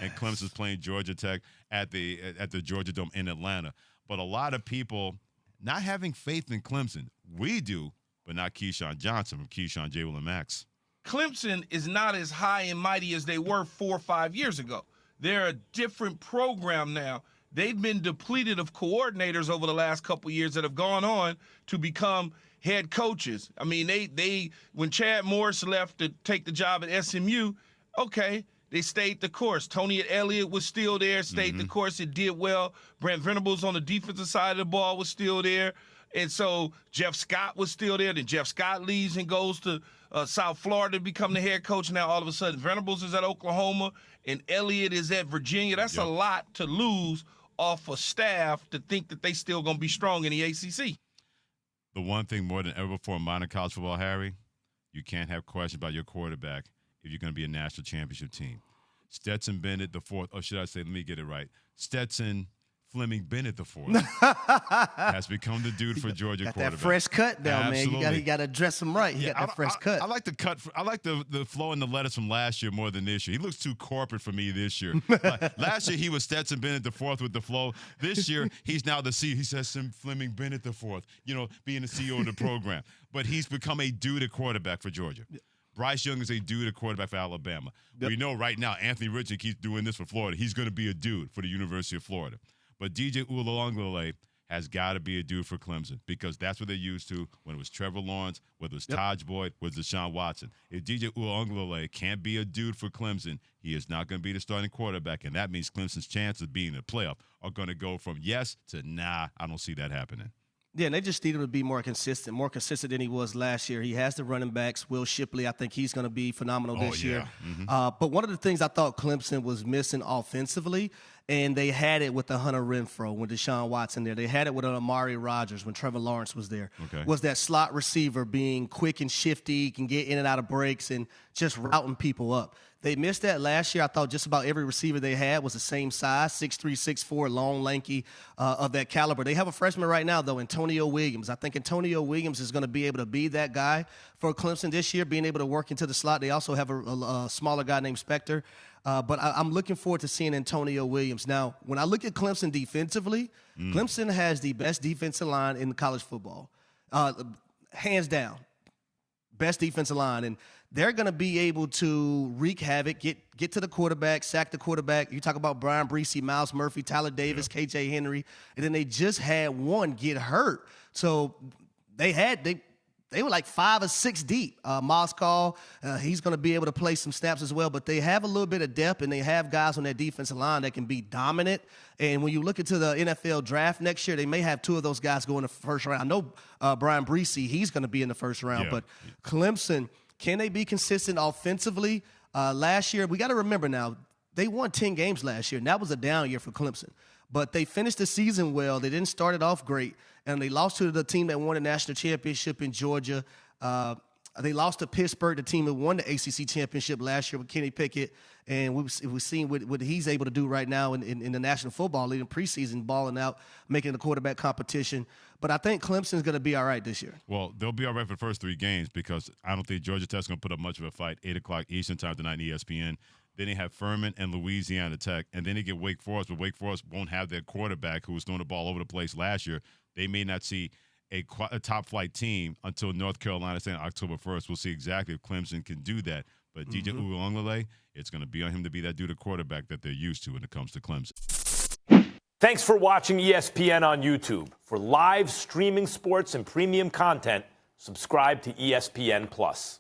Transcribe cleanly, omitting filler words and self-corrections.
and Clemson's playing Georgia Tech at the Georgia Dome in Atlanta. But a lot of people not having faith in Clemson. We do, but not Keyshawn Johnson from Keyshawn J. Will and Max. Clemson is not as high and mighty as they were 4 or 5 years ago. They're a different program now. They've been depleted of coordinators over the last couple of years that have gone on to become head coaches. I mean, they when Chad Morris left to take the job at SMU, okay, they stayed the course. Tony Elliott was still there, stayed the course. It did well. Brent Venables on the defensive side of the ball was still there. And so Jeff Scott was still there. Then Jeff Scott leaves and goes to South Florida to become the head coach. Now all of a sudden Venables is at Oklahoma and Elliott is at Virginia. That's a lot to lose off a staff to think that they still going to be strong in the ACC. The one thing more than ever before in modern college football, Harry, you can't have questions about your quarterback if you're going to be a national championship team. Stetson Bennett the fourth, or should I say, let me get it right. Stetson Fleming Bennett the fourth has become the dude for Georgia got quarterback. That fresh cut now, Absolutely. man. You got to dress him right. He got that fresh cut. I like the cut. I like the flow and the letters from last year more than this year. He looks too corporate for me this year. Last year he was Stetson Bennett the fourth with the flow. This year he's now the CEO. He says Fleming Bennett the fourth. Being the CEO of the program. But he's become a dude at quarterback for Georgia. Bryce Young is a dude at quarterback for Alabama. We know right now Anthony Richardson keeps doing this for Florida. He's going to be a dude for the University of Florida. But DJ Uiagalelei has got to be a dude for Clemson because that's what they're used to when it was Trevor Lawrence, whether it was Taj Boyd, whether it was Deshaun Watson. If DJ Uiagalelei can't be a dude for Clemson, he is not going to be the starting quarterback, and that means Clemson's chances of being in the playoff are going to go from yes to nah. I don't see that happening. Yeah, and they just need him to be more consistent than he was last year. He has the running backs. Will Shipley, I think he's going to be phenomenal this year. But one of the things I thought Clemson was missing offensively, and they had it with the Hunter Renfrow when Deshaun Watson there. They had it with Amari Rodgers when Trevor Lawrence was there. Was that slot receiver being quick and shifty, can get in and out of breaks and just routing people up. They missed that last year. I thought just about every receiver they had was the same size, 6'3", 6'4", long, lanky, of that caliber. They have a freshman right now, though, Antonio Williams. I think Antonio Williams is going to be able to be that guy for Clemson this year, being able to work into the slot. They also have a smaller guy named Spector. But I'm looking forward to seeing Antonio Williams. Now, when I look at Clemson defensively, Clemson has the best defensive line in college football. Hands down. Best defensive line. And they're going to be able to wreak havoc, get to the quarterback, sack the quarterback. You talk about Brian Breesy, Miles Murphy, Tyler Davis, KJ Henry. And then they just had one get hurt. So they were like 5 or 6 deep. Moscow, he's going to be able to play some snaps as well. But they have a little bit of depth, and they have guys on that defensive line that can be dominant. And when you look into the NFL draft next year, they may have 2 of those guys go in the first round. I know Brian Breesy, he's going to be in the first round. But Clemson, can they be consistent offensively? Last year, we got to remember now, they won 10 games last year, and that was a down year for Clemson. But they finished the season well. They didn't start it off great. And they lost to the team that won the national championship in Georgia. They lost to Pittsburgh, the team that won the ACC championship last year with Kenny Pickett. And we've seen what he's able to do right now in the National Football League in preseason, balling out, making the quarterback competition. But I think Clemson's going to be all right this year. Well, they'll be all right for the first 3 games because I don't think Georgia Tech's going to put up much of a fight. 8 o'clock Eastern time tonight on ESPN. Then they have Furman and Louisiana Tech. And then they get Wake Forest, but Wake Forest won't have their quarterback who was throwing the ball over the place last year. They may not see a top-flight team until North Carolina State on October 1st. We'll see exactly if Clemson can do that. But DJ Uiagalelei, it's going to be on him to be that dude at quarterback that they're used to when it comes to Clemson. Thanks for watching ESPN on YouTube. For live streaming sports and premium content, subscribe to ESPN+.